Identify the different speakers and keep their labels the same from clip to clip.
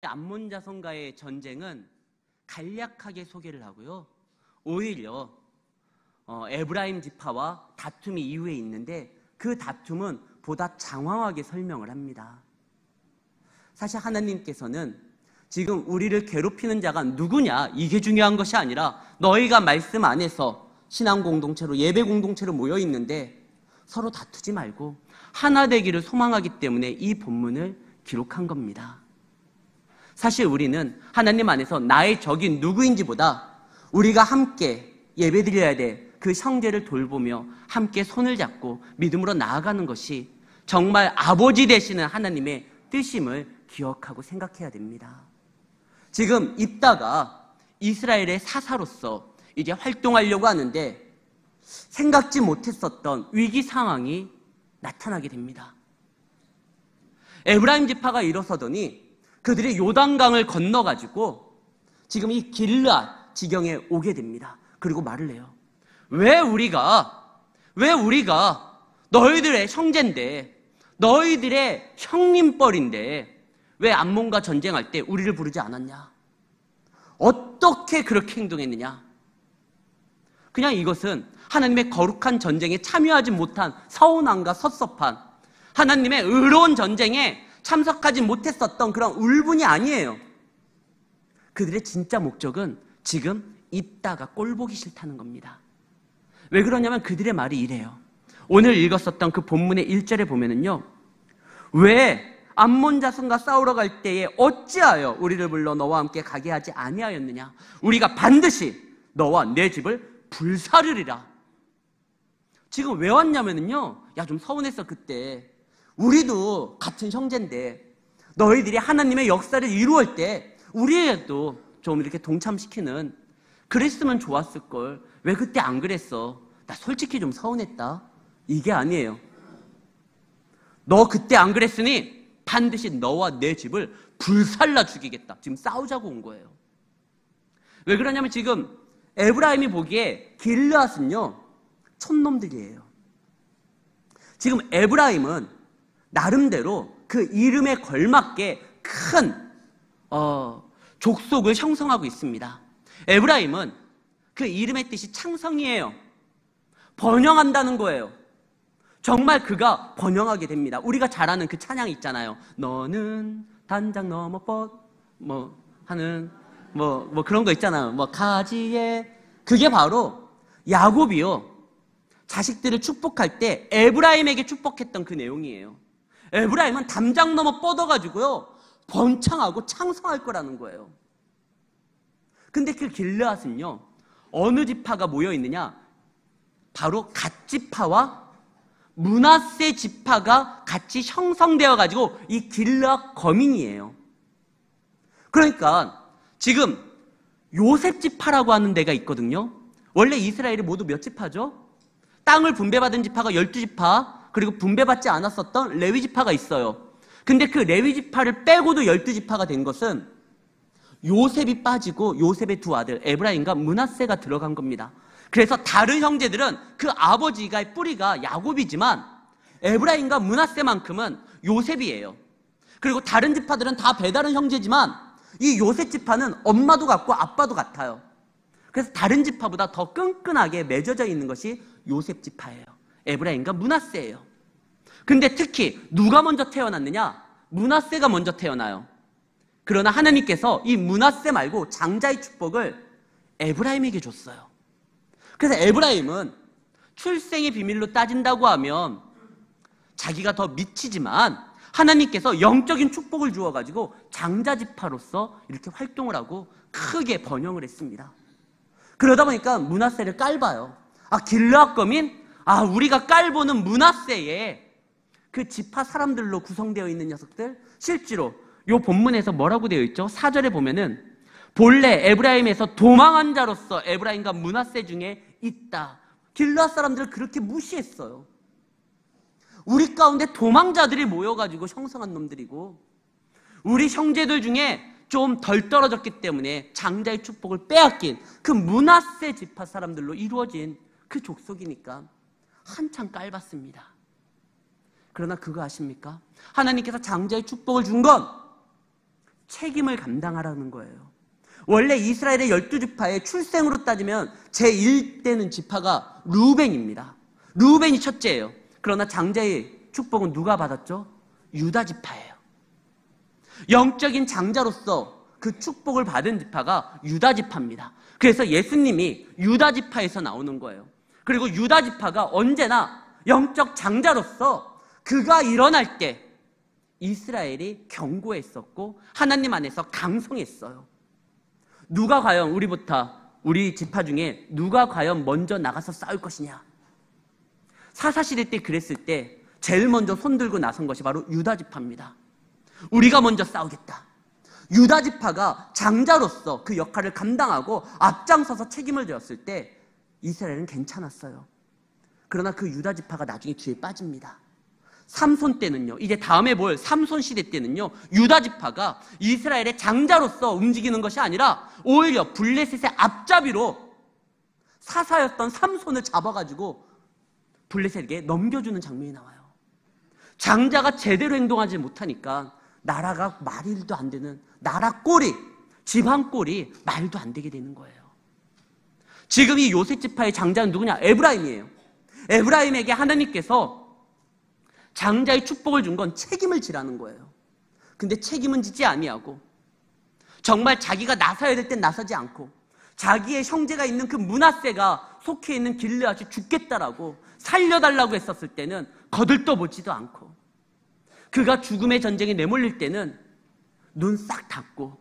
Speaker 1: 암몬 자손과의 전쟁은 간략하게 소개를 하고요. 오히려 에브라임 지파와 다툼이 이후에 있는데 그 다툼은 보다 장황하게 설명을 합니다. 사실 하나님께서는 지금 우리를 괴롭히는 자가 누구냐 이게 중요한 것이 아니라 너희가 말씀 안에서 신앙 공동체로 예배 공동체로 모여 있는데 서로 다투지 말고 하나 되기를 소망하기 때문에 이 본문을 기록한 겁니다. 사실 우리는 하나님 안에서 나의 적인 누구인지보다 우리가 함께 예배드려야 될 그 형제를 돌보며 함께 손을 잡고 믿음으로 나아가는 것이 정말 아버지 되시는 하나님의 뜻임을 기억하고 생각해야 됩니다. 지금 입다가 이스라엘의 사사로서 이제 활동하려고 하는데 생각지 못했었던 위기 상황이 나타나게 됩니다. 에브라임 지파가 일어서더니 그들이 요단강을 건너가지고 지금 이 길르앗 지경에 오게 됩니다. 그리고 말을 해요. 왜 우리가 너희들의 형제인데 너희들의 형님뻘인데 왜 암몬과 전쟁할 때 우리를 부르지 않았냐? 어떻게 그렇게 행동했느냐? 그냥 이것은 하나님의 거룩한 전쟁에 참여하지 못한 서운함과 섭섭한 하나님의 의로운 전쟁에 참석하지 못했었던 그런 울분이 아니에요. 그들의 진짜 목적은 지금 입다가 꼴보기 싫다는 겁니다. 왜 그러냐면 그들의 말이 이래요. 오늘 읽었었던 그 본문의 1절에 보면은요. 왜 암몬 자손과 싸우러 갈 때에 어찌하여 우리를 불러 너와 함께 가게 하지 아니하였느냐? 우리가 반드시 너와 내 집을 불사르리라. 지금 왜 왔냐면은요. 야, 좀 서운했어 그때. 우리도 같은 형제인데 너희들이 하나님의 역사를 이루어할 때 우리에도 좀 이렇게 동참시키는 그랬으면 좋았을걸. 왜 그때 안 그랬어? 나 솔직히 좀 서운했다. 이게 아니에요. 너 그때 안 그랬으니 반드시 너와 내 집을 불살라 죽이겠다. 지금 싸우자고 온 거예요. 왜 그러냐면 지금 에브라임이 보기에 길르앗은요 촌놈들이에요. 지금 에브라임은 나름대로 그 이름에 걸맞게 큰 족속을 형성하고 있습니다. 에브라임은 그 이름의 뜻이 창성이에요. 번영한다는 거예요. 정말 그가 번영하게 됩니다. 우리가 잘 아는 그 찬양 있잖아요. 너는 단장 넘어 하는 그런 거 있잖아요. 가지에 그게 바로 야곱이요. 자식들을 축복할 때 에브라임에게 축복했던 그 내용이에요. 에브라임은 담장 넘어 뻗어가지고요. 번창하고 창성할 거라는 거예요. 근데 그 길르앗은요. 어느 지파가 모여 있느냐? 바로 갓지파와 므낫세 지파가 같이 형성되어 가지고 이 길르앗 거민이에요. 그러니까 지금 요셉 지파라고 하는 데가 있거든요. 원래 이스라엘이 모두 몇 지파죠? 땅을 분배받은 지파가 12지파, 그리고 분배받지 않았었던 레위 지파가 있어요. 근데 그 레위 지파를 빼고도 12지파가 된 것은 요셉이 빠지고 요셉의 두 아들 에브라임과 므낫세가 들어간 겁니다. 그래서 다른 형제들은 그 아버지가 뿌리가 야곱이지만 에브라임과 므낫세만큼은 요셉이에요. 그리고 다른 지파들은 다 배다른 형제지만 이 요셉 지파는 엄마도 같고 아빠도 같아요. 그래서 다른 지파보다 더 끈끈하게 맺어져 있는 것이 요셉 지파예요. 에브라임과 므낫세예요. 근데 특히 누가 먼저 태어났느냐? 므낫세가 먼저 태어나요. 그러나 하나님께서 이 므낫세 말고 장자의 축복을 에브라임에게 줬어요. 그래서 에브라임은 출생의 비밀로 따진다고 하면 자기가 더 미치지만 하나님께서 영적인 축복을 주어가지고 장자지파로서 이렇게 활동을 하고 크게 번영을 했습니다. 그러다 보니까 므낫세를 깔봐요. 길르앗 거민? 우리가 깔보는 므낫세의 그 지파 사람들로 구성되어 있는 녀석들. 실제로 이 본문에서 뭐라고 되어 있죠? 4절에 보면은 본래 에브라임에서 도망한 자로서 에브라임과 므낫세 중에 있다. 길르앗 사람들을 그렇게 무시했어요. 우리 가운데 도망자들이 모여가지고 형성한 놈들이고 우리 형제들 중에 좀 덜 떨어졌기 때문에 장자의 축복을 빼앗긴 그 므낫세 지파 사람들로 이루어진 그 족속이니까 한참 깔봤습니다. 그러나 그거 아십니까? 하나님께서 장자의 축복을 준 건 책임을 감당하라는 거예요. 원래 이스라엘의 12지파의 출생으로 따지면 제1되는 지파가 루벤입니다. 루벤이 첫째예요. 그러나 장자의 축복은 누가 받았죠? 유다 지파예요. 영적인 장자로서 그 축복을 받은 지파가 유다 지파입니다. 그래서 예수님이 유다 지파에서 나오는 거예요. 그리고 유다 지파가 언제나 영적 장자로서 그가 일어날 때 이스라엘이 견고했었고 하나님 안에서 강성했어요. 누가 과연 우리 지파 중에 누가 과연 먼저 나가서 싸울 것이냐? 사사시대 때 그랬을 때 제일 먼저 손들고 나선 것이 바로 유다 지파입니다. 우리가 먼저 싸우겠다. 유다 지파가 장자로서 그 역할을 감당하고 앞장서서 책임을 졌을 때 이스라엘은 괜찮았어요. 그러나 그 유다 지파가 나중에 뒤에 빠집니다. 삼손 때는요, 이제 다음에 볼 삼손 시대 때는요, 유다 지파가 이스라엘의 장자로서 움직이는 것이 아니라 오히려 블레셋의 앞잡이로 사사였던 삼손을 잡아가지고 블레셋에게 넘겨주는 장면이 나와요. 장자가 제대로 행동하지 못하니까 나라가 말일도 안 되는 나라 꼴이, 지방 꼴이 말도 안 되게 되는 거예요. 지금 이 요셉 지파의 장자는 누구냐? 에브라임이에요. 에브라임에게 하나님께서 장자의 축복을 준 건 책임을 지라는 거예요. 근데 책임은 지지 아니하고 정말 자기가 나서야 될 땐 나서지 않고 자기의 형제가 있는 그 므낫세가 속해 있는 길르앗이 죽겠다라고 살려달라고 했었을 때는 거들떠보지도 않고 그가 죽음의 전쟁에 내몰릴 때는 눈 싹 닫고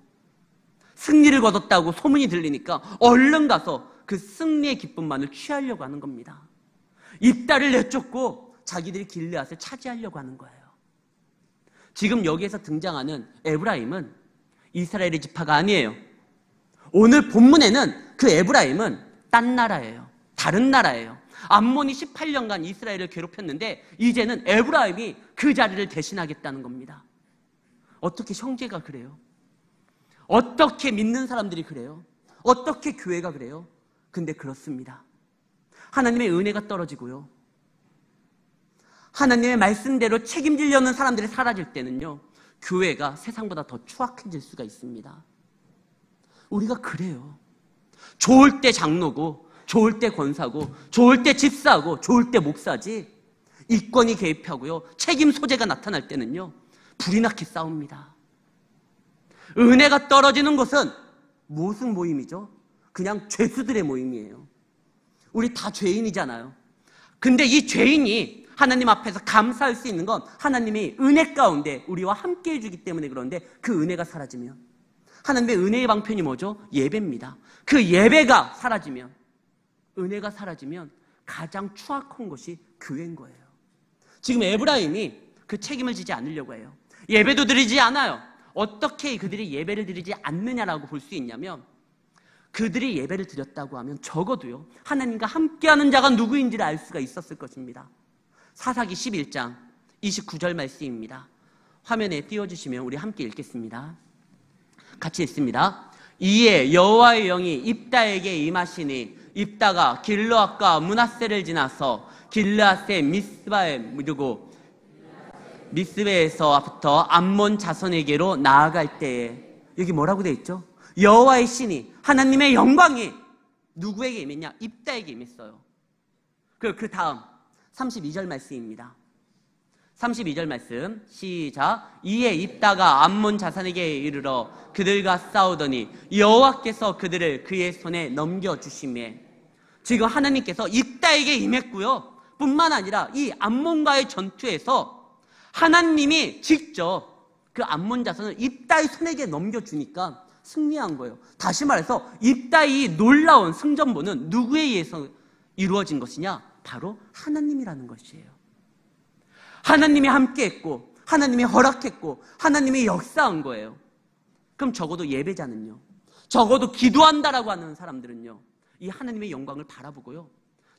Speaker 1: 승리를 거뒀다고 소문이 들리니까 얼른 가서 그 승리의 기쁨만을 취하려고 하는 겁니다. 입다를 내쫓고 자기들이 길르앗을 차지하려고 하는 거예요. 지금 여기에서 등장하는 에브라임은 이스라엘의 지파가 아니에요. 오늘 본문에는 그 에브라임은 딴 나라예요. 다른 나라예요. 암몬이 18년간 이스라엘을 괴롭혔는데 이제는 에브라임이 그 자리를 대신하겠다는 겁니다. 어떻게 형제가 그래요? 어떻게 믿는 사람들이 그래요? 어떻게 교회가 그래요? 근데 그렇습니다. 하나님의 은혜가 떨어지고요. 하나님의 말씀대로 책임지려는 사람들이 사라질 때는요, 교회가 세상보다 더 추악해질 수가 있습니다. 우리가 그래요. 좋을 때 장로고, 좋을 때 권사고, 좋을 때 집사고, 좋을 때 목사지, 이권이 개입하고요, 책임 소재가 나타날 때는요, 불이 나게 싸웁니다. 은혜가 떨어지는 곳은 무슨 모임이죠? 그냥 죄수들의 모임이에요. 우리 다 죄인이잖아요. 근데 이 죄인이 하나님 앞에서 감사할 수 있는 건 하나님이 은혜 가운데 우리와 함께 해주기 때문에 그런데 그 은혜가 사라지면 하나님의 은혜의 방편이 뭐죠? 예배입니다. 그 예배가 사라지면 은혜가 사라지면 가장 추악한 것이 교회인 거예요. 지금 에브라임이 그 책임을 지지 않으려고 해요. 예배도 드리지 않아요. 어떻게 그들이 예배를 드리지 않느냐라고 볼 수 있냐면 그들이 예배를 드렸다고 하면 적어도요 하나님과 함께하는 자가 누구인지를 알 수가 있었을 것입니다. 사사기 11장 29절 말씀입니다. 화면에 띄워주시면 우리 함께 읽겠습니다. 같이 읽습니다. 이에 여호와의 영이 입다에게 임하시니 입다가 길르앗과 므낫세를 지나서 길르앗의 미스바에 이르고 미스베에서부터 암몬 자손에게로 나아갈 때에 여기 뭐라고 되어 있죠? 여호와의 신이 하나님의 영광이 누구에게 임했냐? 입다에게 임했어요. 그 다음 32절 말씀입니다. 32절 말씀 시작. 이에 입다가 암몬 자손에게 이르러 그들과 싸우더니 여호와께서 그들을 그의 손에 넘겨주시매. 지금 하나님께서 입다에게 임했고요 뿐만 아니라 이 암몬과의 전투에서 하나님이 직접 그 암몬 자손을 입다의 손에게 넘겨주니까 승리한 거예요. 다시 말해서 입다의 놀라운 승전보는 누구에 의해서 이루어진 것이냐? 바로 하나님이라는 것이에요. 하나님이 함께했고 하나님이 허락했고 하나님이 역사한 거예요. 그럼 적어도 예배자는요, 적어도 기도한다라고 하는 사람들은요 이 하나님의 영광을 바라보고요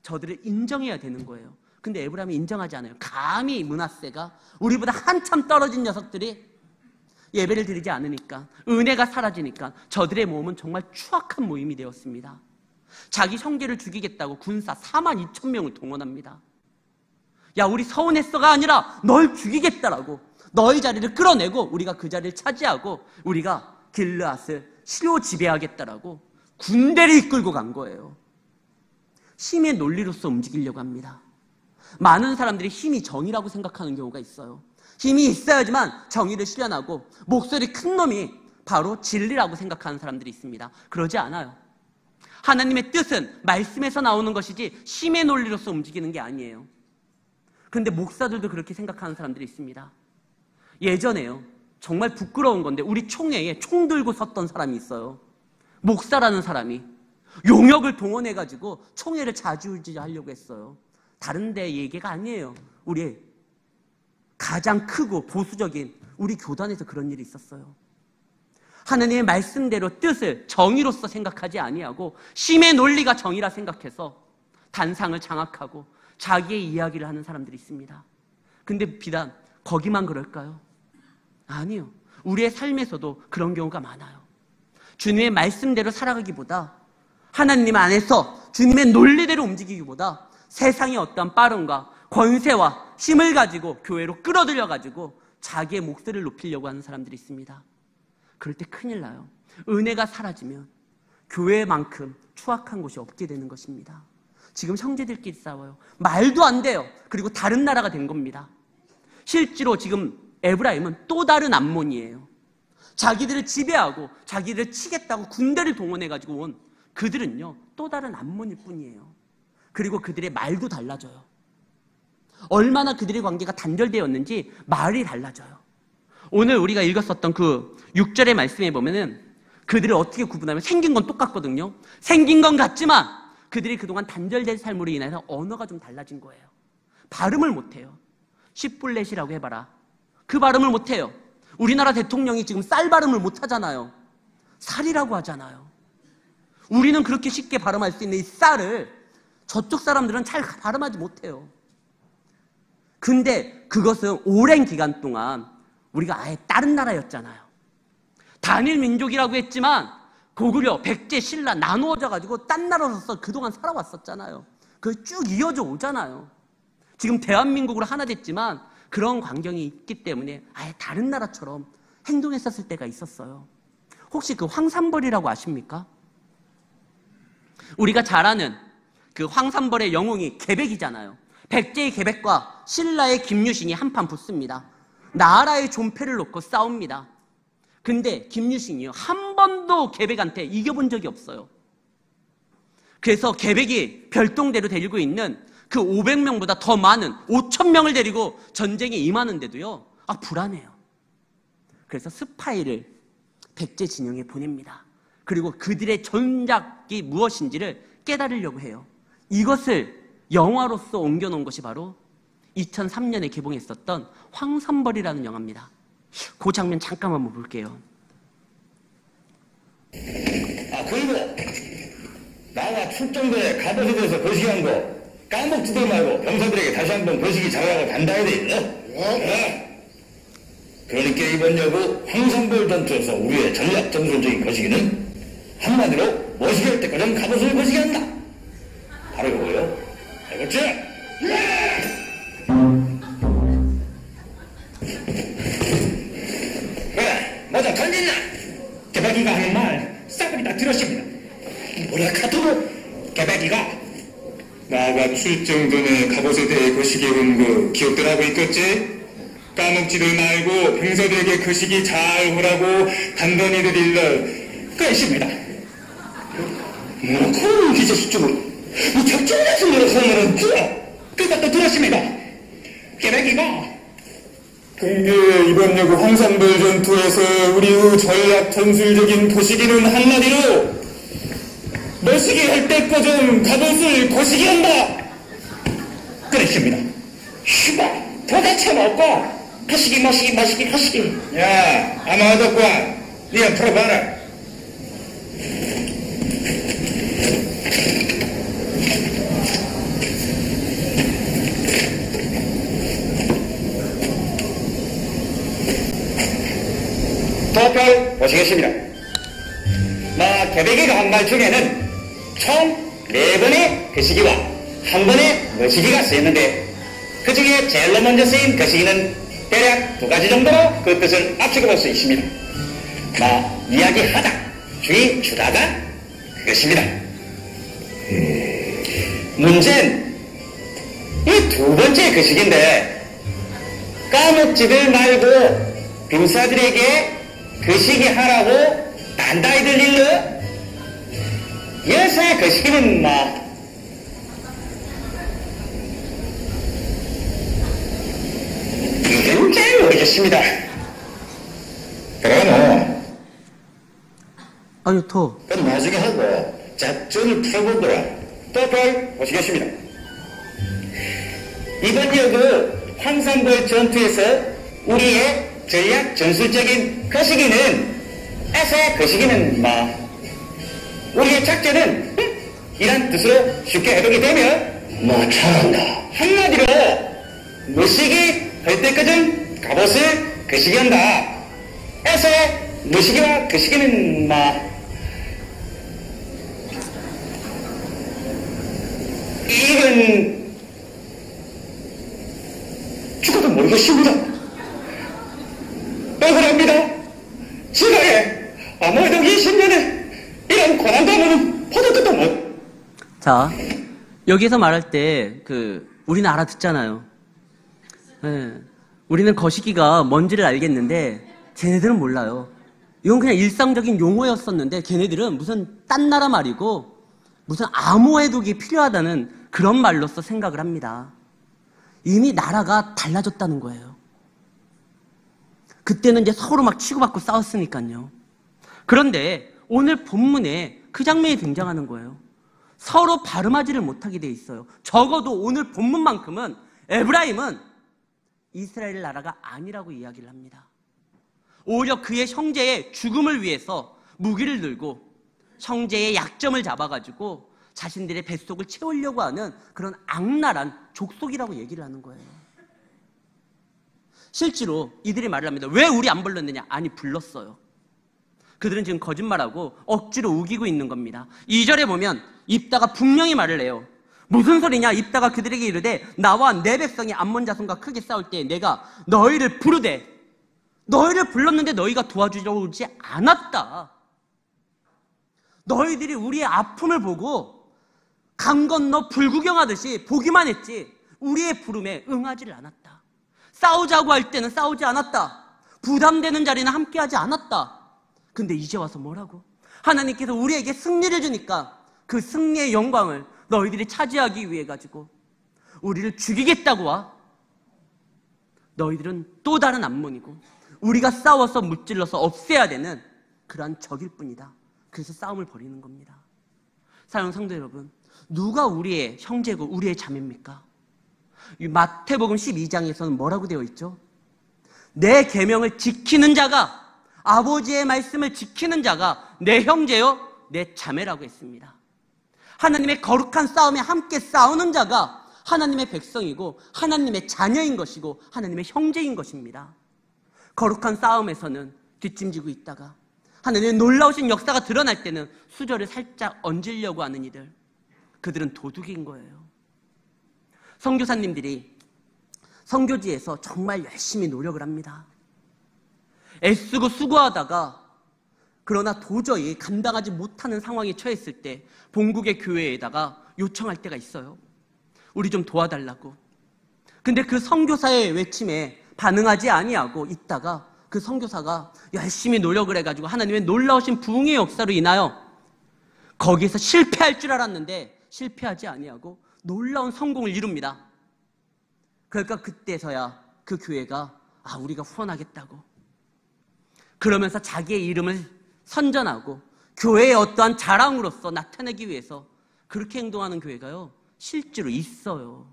Speaker 1: 저들을 인정해야 되는 거예요. 근데 에브라임이 인정하지 않아요. 감히 므낫세가 우리보다 한참 떨어진 녀석들이 예배를 드리지 않으니까, 은혜가 사라지니까 저들의 모험은 정말 추악한 모임이 되었습니다. 자기 형제를 죽이겠다고 군사 42,000명을 동원합니다. 야, 우리 서운했어가 아니라 널 죽이겠다라고, 너희 자리를 끌어내고 우리가 그 자리를 차지하고 우리가 길르앗을 실로 지배하겠다라고 군대를 이끌고 간 거예요. 힘의 논리로서 움직이려고 합니다. 많은 사람들이 힘이 정의라고 생각하는 경우가 있어요. 힘이 있어야지만 정의를 실현하고 목소리 큰 놈이 바로 진리라고 생각하는 사람들이 있습니다. 그러지 않아요. 하나님의 뜻은 말씀에서 나오는 것이지 힘의 논리로서 움직이는 게 아니에요. 그런데 목사들도 그렇게 생각하는 사람들이 있습니다. 예전에요, 정말 부끄러운 건데 우리 총회에 총 들고 섰던 사람이 있어요. 목사라는 사람이 용역을 동원해가지고 총회를 좌지우지하려고 했어요. 다른 데 얘기가 아니에요. 우리 가장 크고 보수적인 우리 교단에서 그런 일이 있었어요. 하나님의 말씀대로 뜻을 정의로서 생각하지 아니하고 힘의 논리가 정의라 생각해서 단상을 장악하고 자기의 이야기를 하는 사람들이 있습니다. 근데 비단 거기만 그럴까요? 아니요. 우리의 삶에서도 그런 경우가 많아요. 주님의 말씀대로 살아가기보다 하나님 안에서 주님의 논리대로 움직이기보다 세상의 어떤 빠름과 권세와 힘을 가지고 교회로 끌어들여가지고 자기의 목소리를 높이려고 하는 사람들이 있습니다. 그럴 때 큰일 나요. 은혜가 사라지면 교회만큼 추악한 곳이 없게 되는 것입니다. 지금 형제들끼리 싸워요. 말도 안 돼요. 그리고 다른 나라가 된 겁니다. 실제로 지금 에브라임은 또 다른 암몬이에요. 자기들을 지배하고 자기들을 치겠다고 군대를 동원해가지고 온 그들은요, 또 다른 암몬일 뿐이에요. 그리고 그들의 말도 달라져요. 얼마나 그들의 관계가 단절되었는지 말이 달라져요. 오늘 우리가 읽었었던 그 6절의 말씀에 보면은 그들을 어떻게 구분하면 생긴 건 똑같거든요. 생긴 건 같지만 그들이 그동안 단절된 삶으로 인해서 언어가 좀 달라진 거예요. 발음을 못해요. 시뿔렛이라고 해봐라. 그 발음을 못해요. 우리나라 대통령이 지금 쌀 발음을 못하잖아요. 살이라고 하잖아요. 우리는 그렇게 쉽게 발음할 수 있는 이 쌀을 저쪽 사람들은 잘 발음하지 못해요. 근데 그것은 오랜 기간 동안 우리가 아예 다른 나라였잖아요. 단일 민족이라고 했지만 고구려, 백제, 신라 나누어져 가지고 딴 나라로서 그동안 살아왔었잖아요. 그게 쭉 이어져 오잖아요. 지금 대한민국으로 하나 됐지만 그런 광경이 있기 때문에 아예 다른 나라처럼 행동했었을 때가 있었어요. 혹시 그 황산벌이라고 아십니까? 우리가 잘 아는 그 황산벌의 영웅이 계백이잖아요. 백제의 계백과 신라의 김유신이 한판 붙습니다. 나라의 존폐를 놓고 싸웁니다. 근데 김유신이요, 한 번도 계백한테 이겨본 적이 없어요. 그래서 계백이 별동대로 데리고 있는 그 500명보다 더 많은 5,000명을 데리고 전쟁에 임하는데도요, 불안해요. 그래서 스파이를 백제 진영에 보냅니다. 그리고 그들의 전략이 무엇인지를 깨달으려고 해요. 이것을 영화로서 옮겨놓은 것이 바로 2003년에 개봉했었던 황산벌이라는 영화입니다. 그 장면 잠깐 한번 볼게요.
Speaker 2: 그리고 나와 출정부에 갑옷에 대해서 거시기한 거 까먹지도 말고 병사들에게 다시 한번 거시기 잘하라고 단다해야 돼. 그러니까 이번 여부 황산벌 전투에서 우리의 전략 전술적인 거시기는 한마디로 머시기할 때까지 갑옷을 거시기한다. 바로 이거예요. 알겠지? 그래, 뭐좀 던진나? 개백이가 하는 말 싸그리 다 들었습니다. 우리가 카톡을 개백이가
Speaker 3: 나가 출정 전에 갑옷에 대해 거시기 온 거 기억들 하고 있겠지? 까먹지들 말고 병사들에게 거시기 잘 하라고 단단히 드릴러
Speaker 2: 그렇습니다. 그런 기저씨 쪽은 이 작전에서 노력하는 그것도 들었습니다. 개백이가
Speaker 3: 근데 이번 여구 황산벌 전투에서 우리의 전략 전술적인 거시기는 한마디로 머시기 할 때까지 갑옷을 거시기 한다.
Speaker 2: 그렇습니다. 씨발 도대체 먹고 거시기 거시기.
Speaker 3: 야, 아마 하덕관, 니가 풀어봐라.
Speaker 2: 도표 보시겠습니다. 개백이가 한 말 중에는 총 4번의 거시기와 1번의 머시기가 쓰였는데 그 중에 제일 먼저 쓰인 거시기는 대략 두 가지 정도로 그 뜻을 압축해 볼 수 있습니다. 이야기하다, 주의 주다가 그것입니다. 문제는 이 두 번째 거식인데 까먹지들 말고 병사들에게 거시기 하라고 단단히 들릴러 여사의 거시기는 이건 잘 모르겠습니다. 그러나
Speaker 1: 아니, 더.
Speaker 2: 그건 나중에 하고 작전을 풀어보더라. 또 보시겠습니다. 이번 그 황산벌 전투에서 우리의 전략 전술적인 거시기는 에서의 거시기는 우리의 작전은 이란 뜻으로 쉽게 해석이 되면 잘한다. 한마디로 무시기 할 때까지 갑옷을 거시기한다. 에서의 무시기와 거시기는 이건 죽어도 모르겠습니다. 억울합니다. 지나에 아무래도 20년에 이런 고난감은 보도 끝도 못.
Speaker 1: 자, 여기서 말할 때, 우리는 알아듣잖아요. 예, 우리는 거시기가 뭔지를 알겠는데, 쟤네들은 몰라요. 이건 그냥 일상적인 용어였었는데, 걔네들은 무슨 딴 나라 말이고, 무슨 암호 해독이 필요하다는 그런 말로서 생각을 합니다. 이미 나라가 달라졌다는 거예요. 그때는 이제 서로 막 치고받고 싸웠으니까요. 그런데 오늘 본문에 그 장면이 등장하는 거예요. 서로 발음하지를 못하게 돼 있어요. 적어도 오늘 본문만큼은 에브라임은 이스라엘 나라가 아니라고 이야기를 합니다. 오히려 그의 형제의 죽음을 위해서 무기를 들고 형제의 약점을 잡아가지고 자신들의 뱃속을 채우려고 하는 그런 악랄한 족속이라고 얘기를 하는 거예요. 실제로 이들이 말을 합니다. 왜 우리 안 불렀느냐? 아니, 불렀어요. 그들은 지금 거짓말하고 억지로 우기고 있는 겁니다. 2절에 보면 입다가 분명히 말을 해요. 무슨 소리냐? 입다가 그들에게 이르되 나와 내 백성이 암몬 자손과 크게 싸울 때 내가 너희를 부르되 너희를 불렀는데 너희가 도와주려 오지 않았다. 너희들이 우리의 아픔을 보고 강 건너 불구경하듯이 보기만 했지 우리의 부름에 응하지를 않았다. 싸우자고 할 때는 싸우지 않았다. 부담되는 자리는 함께하지 않았다. 근데 이제 와서 뭐라고? 하나님께서 우리에게 승리를 주니까 그 승리의 영광을 너희들이 차지하기 위해 가지고 우리를 죽이겠다고 와. 너희들은 또 다른 암몬이고 우리가 싸워서 무찔러서 없애야 되는 그러한 적일 뿐이다. 그래서 싸움을 벌이는 겁니다. 사랑하는 성도 여러분, 누가 우리의 형제고 우리의 자매입니까? 마태복음 12장에서는 뭐라고 되어 있죠? 내 계명을 지키는 자가, 아버지의 말씀을 지키는 자가 내 형제요 내 자매라고 했습니다. 하나님의 거룩한 싸움에 함께 싸우는 자가 하나님의 백성이고 하나님의 자녀인 것이고 하나님의 형제인 것입니다. 거룩한 싸움에서는 뒷짐지고 있다가 하나님의 놀라우신 역사가 드러날 때는 수저를 살짝 얹으려고 하는 이들, 그들은 도둑인 거예요. 선교사님들이 선교지에서 정말 열심히 노력을 합니다. 애쓰고 수고하다가 그러나 도저히 감당하지 못하는 상황에 처했을 때 본국의 교회에다가 요청할 때가 있어요. 우리 좀 도와달라고. 근데 그 선교사의 외침에 반응하지 아니하고 있다가 그 선교사가 열심히 노력을 해가지고 하나님의 놀라우신 부흥의 역사로 인하여 거기에서 실패할 줄 알았는데 실패하지 아니하고 놀라운 성공을 이룹니다. 그러니까 그때서야 그 교회가 우리가 후원하겠다고 그러면서 자기의 이름을 선전하고 교회의 어떠한 자랑으로서 나타내기 위해서 그렇게 행동하는 교회가요 실제로 있어요.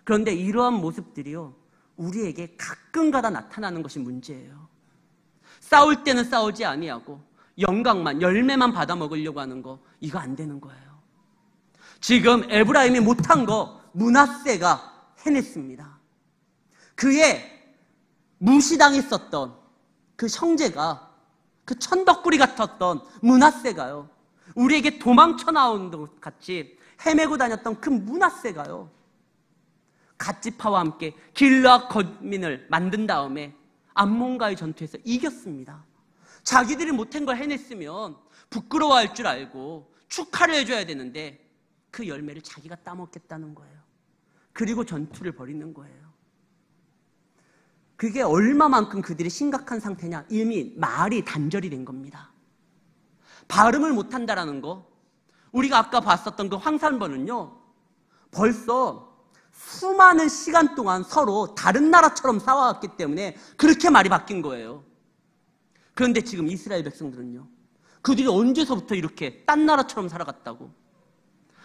Speaker 1: 그런데 이러한 모습들이요 우리에게 가끔가다 나타나는 것이 문제예요. 싸울 때는 싸우지 아니하고 영광만, 열매만 받아먹으려고 하는 거, 이거 안 되는 거예요. 지금 에브라임이 못한 거 므낫세가 해냈습니다. 그의 무시당했었던 그 형제가, 그 천덕꾸리 같았던 므낫세가요 우리에게 도망쳐 나온 것 같이 헤매고 다녔던 그 므낫세가요 갓지파와 함께 길르앗 거민을 만든 다음에 암몬과의 전투에서 이겼습니다. 자기들이 못한 걸 해냈으면 부끄러워할 줄 알고 축하를 해줘야 되는데 그 열매를 자기가 따먹겠다는 거예요. 그리고 전투를 벌이는 거예요. 그게 얼마만큼 그들이 심각한 상태냐? 이미 말이 단절이 된 겁니다. 발음을 못한다라는 거, 우리가 아까 봤었던 그 황산벌은요, 벌써 수많은 시간 동안 서로 다른 나라처럼 싸워왔기 때문에 그렇게 말이 바뀐 거예요. 그런데 지금 이스라엘 백성들은요, 그들이 언제서부터 이렇게 딴 나라처럼 살아갔다고?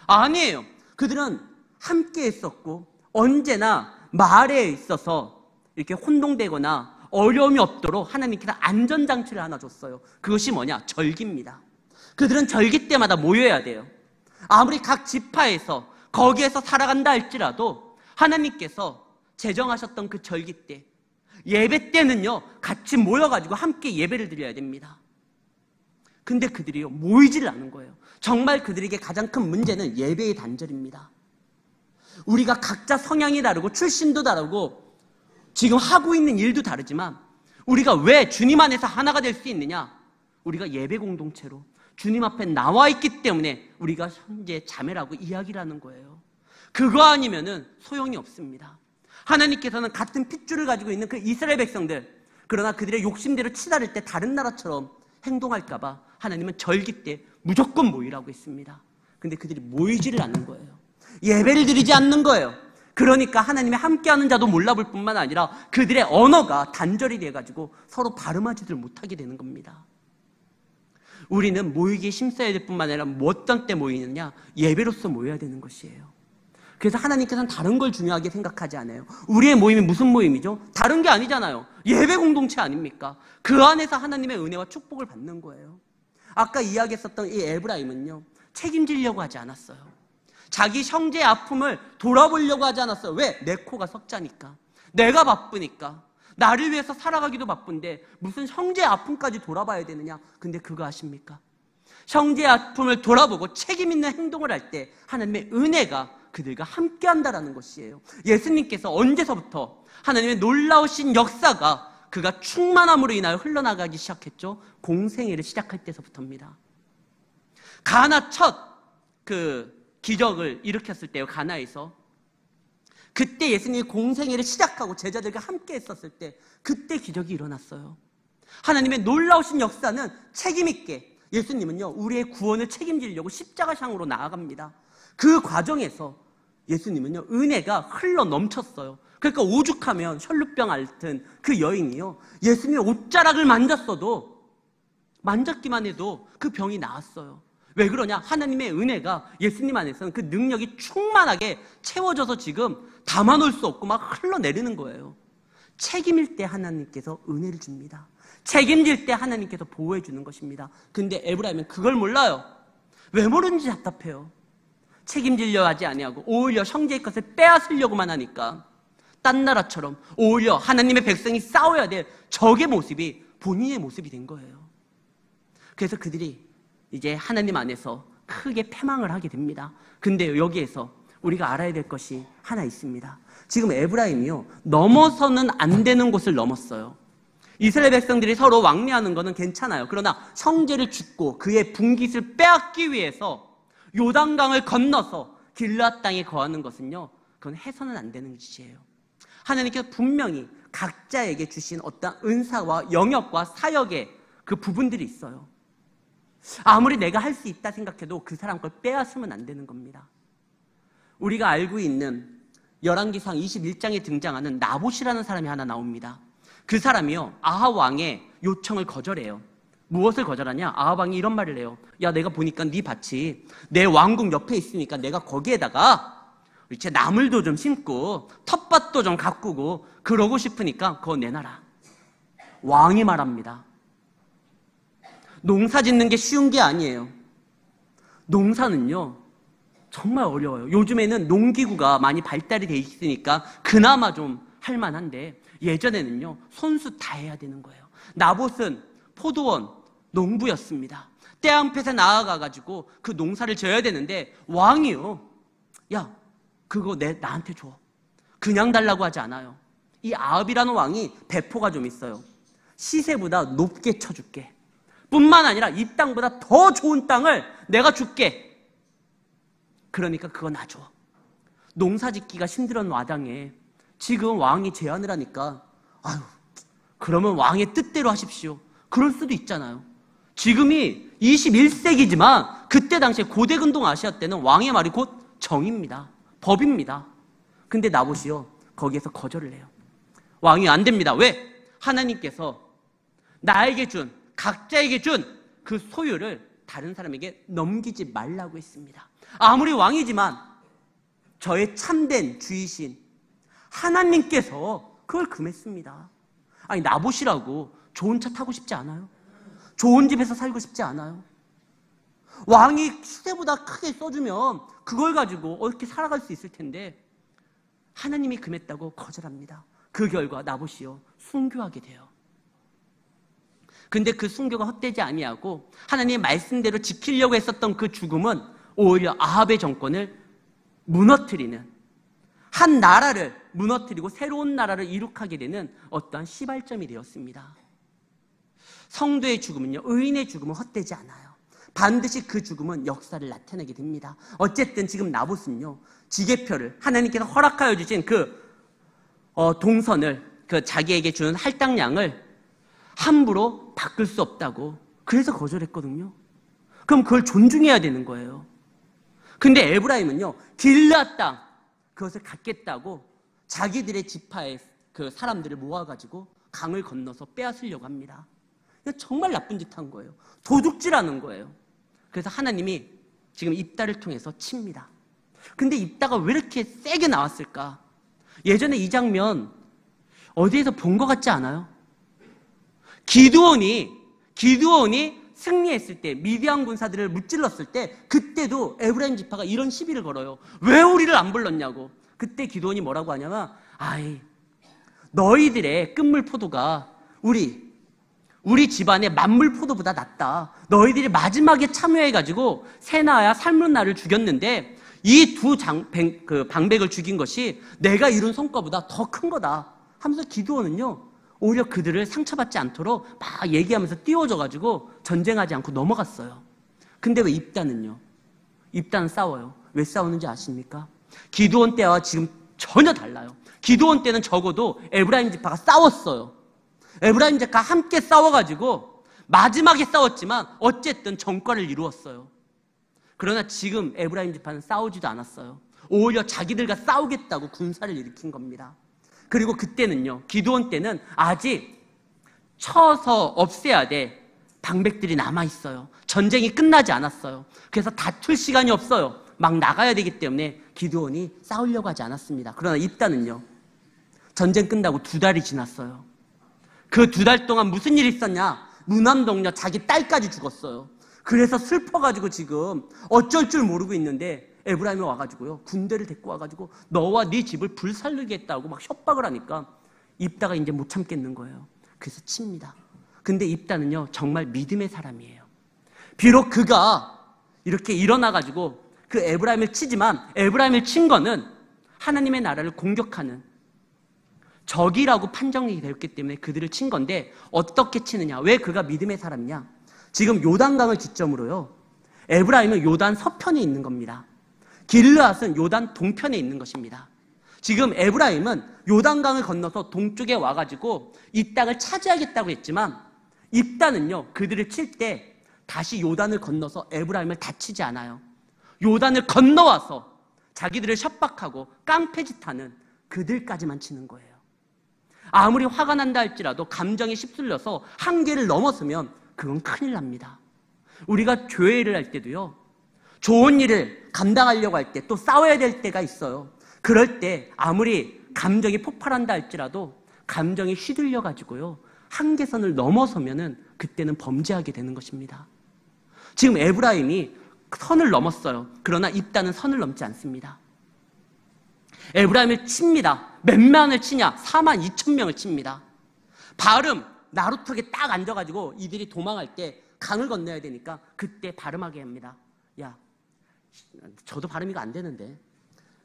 Speaker 1: 아니에요. 그들은 함께 했었고 언제나 말에 있어서 이렇게 혼동되거나 어려움이 없도록 하나님께서 안전장치를 하나 줬어요. 그것이 뭐냐? 절기입니다. 그들은 절기 때마다 모여야 돼요. 아무리 각 지파에서 거기에서 살아간다 할지라도 하나님께서 제정하셨던 그 절기 때, 예배 때는요 같이 모여가지고 함께 예배를 드려야 됩니다. 근데 그들이요 모이지를 않은 거예요. 정말 그들에게 가장 큰 문제는 예배의 단절입니다. 우리가 각자 성향이 다르고 출신도 다르고 지금 하고 있는 일도 다르지만 우리가 왜 주님 안에서 하나가 될 수 있느냐? 우리가 예배 공동체로 주님 앞에 나와 있기 때문에 우리가 현재 자매라고 이야기를 하는 거예요. 그거 아니면은 소용이 없습니다. 하나님께서는 같은 핏줄을 가지고 있는 그 이스라엘 백성들, 그러나 그들의 욕심대로 치달을 때 다른 나라처럼 행동할까봐 하나님은 절기 때 무조건 모이라고 했습니다. 근데 그들이 모이지를 않는 거예요. 예배를 드리지 않는 거예요. 그러니까 하나님의 함께하는 자도 몰라볼 뿐만 아니라 그들의 언어가 단절이 돼가지고 서로 발음하지를 못하게 되는 겁니다. 우리는 모이기에 힘써야 될 뿐만 아니라 어떤 때 모이느냐? 예배로서 모여야 되는 것이에요. 그래서 하나님께서는 다른 걸 중요하게 생각하지 않아요. 우리의 모임이 무슨 모임이죠? 다른 게 아니잖아요. 예배 공동체 아닙니까? 그 안에서 하나님의 은혜와 축복을 받는 거예요. 아까 이야기했었던 이 에브라임은요, 책임지려고 하지 않았어요. 자기 형제의 아픔을 돌아보려고 하지 않았어요. 왜? 내 코가 석자니까. 내가 바쁘니까. 나를 위해서 살아가기도 바쁜데 무슨 형제의 아픔까지 돌아봐야 되느냐? 근데 그거 아십니까? 형제의 아픔을 돌아보고 책임 있는 행동을 할 때 하나님의 은혜가 그들과 함께한다라는 것이에요. 예수님께서 언제서부터 하나님의 놀라우신 역사가 그가 충만함으로 인하여 흘러나가기 시작했죠? 공생애를 시작할 때서부터입니다. 가나 첫 기적을 일으켰을 때요, 가나에서. 그때 예수님이 공생애를 시작하고 제자들과 함께 했었을 때 그때 기적이 일어났어요. 하나님의 놀라우신 역사는 책임있게 예수님은요 우리의 구원을 책임지려고 십자가상으로 나아갑니다. 그 과정에서 예수님은요 은혜가 흘러 넘쳤어요. 그러니까 오죽하면 혈루병 앓던 그 여인이요 예수님의 옷자락을 만졌기만 해도 그 병이 나았어요. 왜 그러냐? 하나님의 은혜가 예수님 안에서는 그 능력이 충만하게 채워져서 지금 담아놓을 수 없고 막 흘러내리는 거예요. 책임일 때 하나님께서 은혜를 줍니다. 책임질 때 하나님께서 보호해 주는 것입니다. 근데 에브라임은 그걸 몰라요. 왜 모르는지 답답해요. 책임지려 하지 아니하고 오히려 형제의 것을 빼앗으려고만 하니까 딴 나라처럼 오히려 하나님의 백성이 싸워야 될 적의 모습이 본인의 모습이 된 거예요. 그래서 그들이 이제 하나님 안에서 크게 패망을 하게 됩니다. 근데 여기에서 우리가 알아야 될 것이 하나 있습니다. 지금 에브라임이요 넘어서는 안 되는 곳을 넘었어요. 이스라엘 백성들이 서로 왕래하는 거는 괜찮아요. 그러나 형제를 죽고 그의 분깃을 빼앗기 위해서 요단강을 건너서 길르앗 땅에 거하는 것은요 그건 해서는 안 되는 짓이에요. 하나님께서 분명히 각자에게 주신 어떤 은사와 영역과 사역의 그 부분들이 있어요. 아무리 내가 할 수 있다 생각해도 그 사람 걸 빼앗으면 안 되는 겁니다. 우리가 알고 있는 열왕기상 21장에 등장하는 나봇이라는 사람이 하나 나옵니다. 그 사람이요 아합 왕의 요청을 거절해요. 무엇을 거절하냐? 아합 왕이 이런 말을 해요. 야, 내가 보니까 네 밭이 내 왕궁 옆에 있으니까 내가 거기에다가 이제 나물도 좀 심고 텃밭도 좀 가꾸고 그러고 싶으니까 그거 내놔라. 왕이 말합니다. 농사 짓는 게 쉬운 게 아니에요. 농사는요 정말 어려워요. 요즘에는 농기구가 많이 발달이 돼 있으니까 그나마 좀 할만한데 예전에는요 손수 다 해야 되는 거예요. 나봇은 포도원 농부였습니다. 떼양볕에 나아가가지고 그 농사를 져야 되는데 왕이요 야 그거 나한테 줘. 그냥 달라고 하지 않아요. 이 아합이라는 왕이 배포가 좀 있어요. 시세보다 높게 쳐줄게. 뿐만 아니라 이 땅보다 더 좋은 땅을 내가 줄게. 그러니까 그거 놔줘. 농사 짓기가 힘들었던 마당에 지금 왕이 제안을 하니까 아유, 그러면 왕의 뜻대로 하십시오. 그럴 수도 있잖아요. 지금이 21세기지만 그때 당시에 고대 근동 아시아 때는 왕의 말이 곧 정입니다. 법입니다. 근데 나보시오. 거기에서 거절을 해요. 왕이 안 됩니다. 왜? 하나님께서 나에게 준, 각자에게 준 그 소유를 다른 사람에게 넘기지 말라고 했습니다. 아무리 왕이지만 저의 참된 주이신 하나님께서 그걸 금했습니다. 아니, 나보시라고 좋은 차 타고 싶지 않아요? 좋은 집에서 살고 싶지 않아요? 왕이 시세보다 크게 써주면 그걸 가지고 어떻게 살아갈 수 있을 텐데 하나님이 금했다고 거절합니다. 그 결과 나보시오, 순교하게 돼요. 근데 그 순교가 헛되지 아니하고 하나님의 말씀대로 지키려고 했었던 그 죽음은 오히려 아합의 정권을 무너뜨리는, 한 나라를 무너뜨리고 새로운 나라를 이룩하게 되는 어떠한 시발점이 되었습니다. 성도의 죽음은요, 의인의 죽음은 헛되지 않아요. 반드시 그 죽음은 역사를 나타내게 됩니다. 어쨌든 지금 나봇은요, 지게표를 하나님께서 허락하여 주신 동선을, 자기에게 주는 할당량을 함부로 바꿀 수 없다고, 그래서 거절했거든요. 그럼 그걸 존중해야 되는 거예요. 근데 에브라임은요, 길르앗 땅 그것을 갖겠다고 자기들의 지파의 그 사람들을 모아가지고 강을 건너서 빼앗으려고 합니다. 정말 나쁜 짓 한 거예요. 도둑질하는 거예요. 그래서 하나님이 지금 입다를 통해서 칩니다. 근데 입다가 왜 이렇게 세게 나왔을까? 예전에 이 장면 어디에서 본 것 같지 않아요? 기드온이 승리했을 때, 미디안 군사들을 무찔렀을 때, 그때도 에브라임 지파가 이런 시비를 걸어요. 왜 우리를 안 불렀냐고. 그때 기드온이 뭐라고 하냐면, 아이, 너희들의 끝물 포도가 우리 집안의 만물 포도보다 낫다. 너희들이 마지막에 참여해가지고 세나야 살문나를 죽였는데 이 두 방백을 죽인 것이 내가 이룬 성과보다 더 큰 거다 하면서 기드온은요, 오히려 그들을 상처받지 않도록 막 얘기하면서 띄워줘가지고 전쟁하지 않고 넘어갔어요. 근데 왜 입다는요? 입다는 싸워요. 왜 싸우는지 아십니까? 기드온 때와 지금 전혀 달라요. 기드온 때는 적어도 에브라임 지파가 싸웠어요. 에브라임 지파가 함께 싸워가지고 마지막에 싸웠지만 어쨌든 정과를 이루었어요. 그러나 지금 에브라임 지파는 싸우지도 않았어요. 오히려 자기들과 싸우겠다고 군사를 일으킨 겁니다. 그리고 그때는요, 기드온 때는 아직 쳐서 없애야 될 방백들이 남아있어요. 전쟁이 끝나지 않았어요. 그래서 다툴 시간이 없어요. 막 나가야 되기 때문에 기드온이 싸우려고 하지 않았습니다. 그러나 입다는요, 전쟁 끝나고 2달이 지났어요. 그 2달 동안 무슨 일이 있었냐? 무남동녀 자기 딸까지 죽었어요. 그래서 슬퍼가지고 지금 어쩔 줄 모르고 있는데 에브라임이 와가지고요, 군대를 데리고 와가지고 너와 네 집을 불살르겠다고 막 협박을 하니까 입다가 이제 못 참겠는 거예요. 그래서 칩니다. 근데 입다는요, 정말 믿음의 사람이에요. 비록 그가 이렇게 일어나가지고 그 에브라임을 치지만 에브라임을 친 거는 하나님의 나라를 공격하는 적이라고 판정이 되었기 때문에 그들을 친 건데, 어떻게 치느냐? 왜 그가 믿음의 사람이냐? 지금 요단강을 기점으로요, 에브라임은 요단 서편에 있는 겁니다. 길르앗은 요단 동편에 있는 것입니다. 지금 에브라임은 요단강을 건너서 동쪽에 와가지고 이 땅을 차지하겠다고 했지만 입다는요, 그들을 칠 때 다시 요단을 건너서 에브라임을 다치지 않아요. 요단을 건너와서 자기들을 협박하고 깡패짓하는 그들까지만 치는 거예요. 아무리 화가 난다 할지라도 감정에 휩쓸려서 한계를 넘었으면 그건 큰일 납니다. 우리가 교회를 할 때도요, 좋은 일을 감당하려고 할 때 또 싸워야 될 때가 있어요. 그럴 때 아무리 감정이 폭발한다 할지라도 감정이 휘둘려 가지고요, 한계선을 넘어서면은 그때는 범죄하게 되는 것입니다. 지금 에브라임이 선을 넘었어요. 그러나 입다는 선을 넘지 않습니다. 에브라임을 칩니다. 몇 명을 치냐? 42,000명을 칩니다. 바름, 나루턱에 딱 앉아가지고 이들이 도망할 때 강을 건너야 되니까 그때 발음하게 합니다. 야, 저도 발음이 안 되는데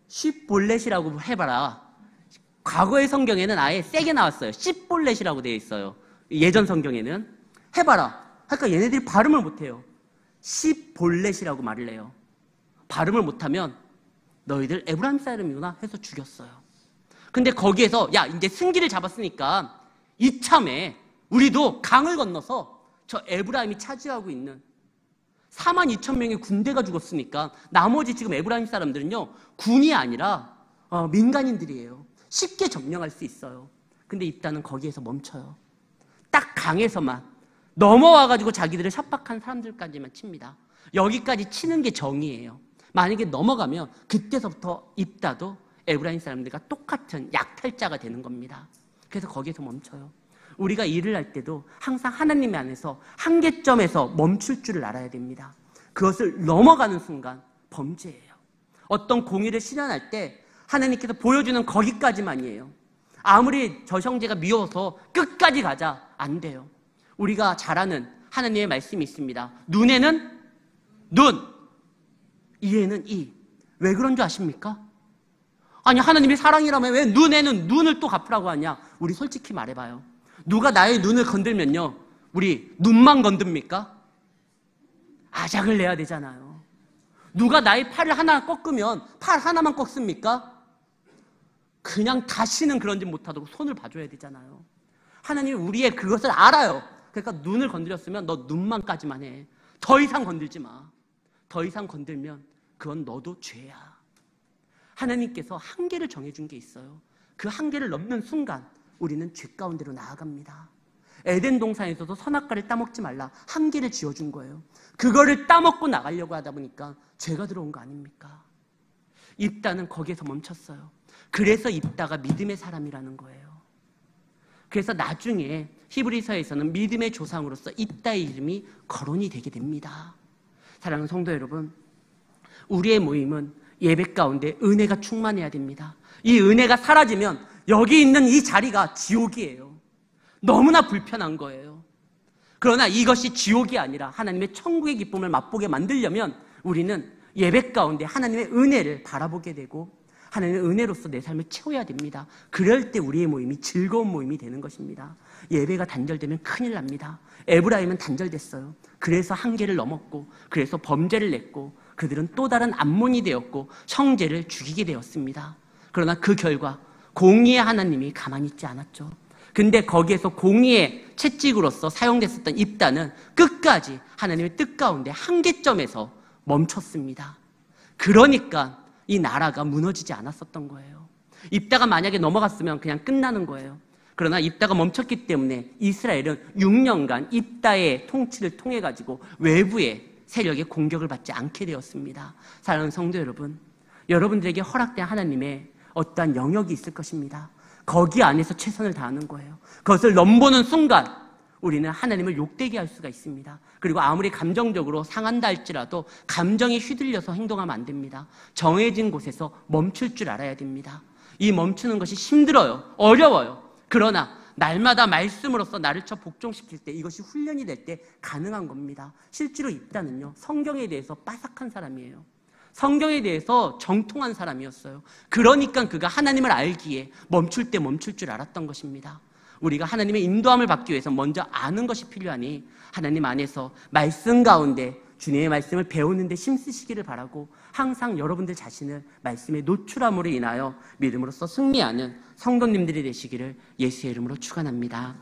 Speaker 1: 쉿볼렛이라고 해봐라. 과거의 성경에는 아예 세게 나왔어요. 씨볼렛이라고 되어 있어요. 예전 성경에는. 해봐라. 그러니까 얘네들이 발음을 못해요. 씨볼렛이라고 말을 해요. 발음을 못하면 너희들 에브라임 사람이구나 해서 죽였어요. 근데 거기에서 야 이제 승기를 잡았으니까 이참에 우리도 강을 건너서 저 에브라임이 차지하고 있는 42,000명의 군대가 죽었으니까 나머지 지금 에브라임 사람들은요 군이 아니라 민간인들이에요. 쉽게 점령할 수 있어요. 근데 입다는 거기에서 멈춰요. 딱 강에서만 넘어와가지고 자기들을 협박한 사람들까지만 칩니다. 여기까지 치는 게 정의예요. 만약에 넘어가면 그때서부터 입다도 에브라임 사람들과 똑같은 약탈자가 되는 겁니다. 그래서 거기에서 멈춰요. 우리가 일을 할 때도 항상 하나님 안에서 한계점에서 멈출 줄을 알아야 됩니다. 그것을 넘어가는 순간 범죄예요. 어떤 공의를 실현할 때 하나님께서 보여주는 거기까지만이에요. 아무리 저 형제가 미워서 끝까지 가자 안 돼요. 우리가 잘 아는 하나님의 말씀이 있습니다. 눈에는 눈, 이에는 이. 왜 그런 줄 아십니까? 아니 하나님이 사랑이라면 왜 눈에는 눈을 또 갚으라고 하냐? 우리 솔직히 말해봐요. 누가 나의 눈을 건들면요 우리 눈만 건듭니까? 아작을 내야 되잖아요. 누가 나의 팔을 하나 꺾으면 팔 하나만 꺾습니까? 그냥 다시는 그런 짓 못하도록 손을 봐줘야 되잖아요. 하나님이 우리의 그것을 알아요. 그러니까 눈을 건드렸으면 너 눈만까지만 해. 더 이상 건들지 마. 더 이상 건들면 그건 너도 죄야. 하나님께서 한계를 정해준 게 있어요. 그 한계를 넘는 순간 우리는 죄 가운데로 나아갑니다. 에덴 동산에서도 선악과를 따먹지 말라 한계를 지어준 거예요. 그거를 따먹고 나가려고 하다 보니까 죄가 들어온 거 아닙니까? 입다는 거기에서 멈췄어요. 그래서 입다가 믿음의 사람이라는 거예요. 그래서 나중에 히브리서에서는 믿음의 조상으로서 입다의 이름이 거론이 되게 됩니다. 사랑하는 성도 여러분, 우리의 모임은 예배 가운데 은혜가 충만해야 됩니다. 이 은혜가 사라지면 여기 있는 이 자리가 지옥이에요. 너무나 불편한 거예요. 그러나 이것이 지옥이 아니라 하나님의 천국의 기쁨을 맛보게 만들려면 우리는 예배 가운데 하나님의 은혜를 바라보게 되고 하나님의 은혜로서 내 삶을 채워야 됩니다. 그럴 때 우리의 모임이 즐거운 모임이 되는 것입니다. 예배가 단절되면 큰일 납니다. 에브라임은 단절됐어요. 그래서 한계를 넘었고 그래서 범죄를 냈고 그들은 또 다른 암몬이 되었고 형제를 죽이게 되었습니다. 그러나 그 결과 공의의 하나님이 가만히 있지 않았죠. 근데 거기에서 공의의 채찍으로서 사용됐었던 입다는 끝까지 하나님의 뜻 가운데 한계점에서 멈췄습니다. 그러니까 이 나라가 무너지지 않았었던 거예요. 입다가 만약에 넘어갔으면 그냥 끝나는 거예요. 그러나 입다가 멈췄기 때문에 이스라엘은 6년간 입다의 통치를 통해 가지고 외부의 세력의 공격을 받지 않게 되었습니다. 사랑하는 성도 여러분, 여러분들에게 허락된 하나님의 어떠한 영역이 있을 것입니다. 거기 안에서 최선을 다하는 거예요. 그것을 넘보는 순간 우리는 하나님을 욕되게 할 수가 있습니다. 그리고 아무리 감정적으로 상한다 할지라도 감정에 휘둘려서 행동하면 안 됩니다. 정해진 곳에서 멈출 줄 알아야 됩니다. 이 멈추는 것이 힘들어요. 어려워요. 그러나 날마다 말씀으로서 나를 쳐 복종시킬 때 이것이 훈련이 될 때 가능한 겁니다. 실제로 입다는요 성경에 대해서 빠삭한 사람이에요. 성경에 대해서 정통한 사람이었어요. 그러니까 그가 하나님을 알기에 멈출 때 멈출 줄 알았던 것입니다. 우리가 하나님의 인도함을 받기 위해서 먼저 아는 것이 필요하니 하나님 안에서 말씀 가운데 주님의 말씀을 배우는 데 힘쓰시기를 바라고 항상 여러분들 자신을 말씀에 노출함으로 인하여 믿음으로써 승리하는 성도님들이 되시기를 예수의 이름으로 축원합니다.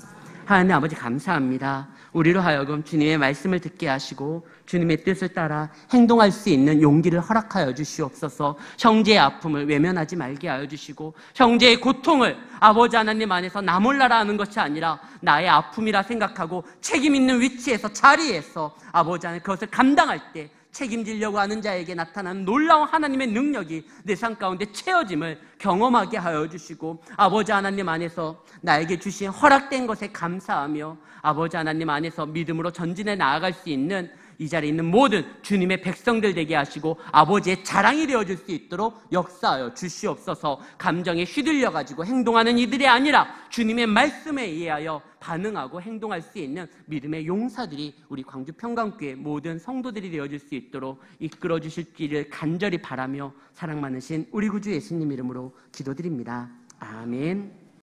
Speaker 1: 하나님 아버지 감사합니다. 우리로 하여금 주님의 말씀을 듣게 하시고 주님의 뜻을 따라 행동할 수 있는 용기를 허락하여 주시옵소서. 형제의 아픔을 외면하지 말게 하여 주시고 형제의 고통을 아버지 하나님 안에서 나 몰라라 하는 것이 아니라 나의 아픔이라 생각하고 책임 있는 위치에서 자리에서 아버지 하나님 그것을 감당할 때 책임지려고 하는 자에게 나타나는 놀라운 하나님의 능력이 내 삶 가운데 채워짐을 경험하게 하여 주시고 아버지 하나님 안에서 나에게 주신 허락된 것에 감사하며 아버지 하나님 안에서 믿음으로 전진해 나아갈 수 있는 이 자리에 있는 모든 주님의 백성들 되게 하시고 아버지의 자랑이 되어줄 수 있도록 역사하여 주시옵소서. 감정에 휘둘려가지고 행동하는 이들이 아니라 주님의 말씀에 의하여 반응하고 행동할 수 있는 믿음의 용사들이 우리 광주 평강교회 모든 성도들이 되어줄 수 있도록 이끌어 주실 길을 간절히 바라며 사랑 많으신 우리 구주 예수님 이름으로 기도드립니다. 아멘.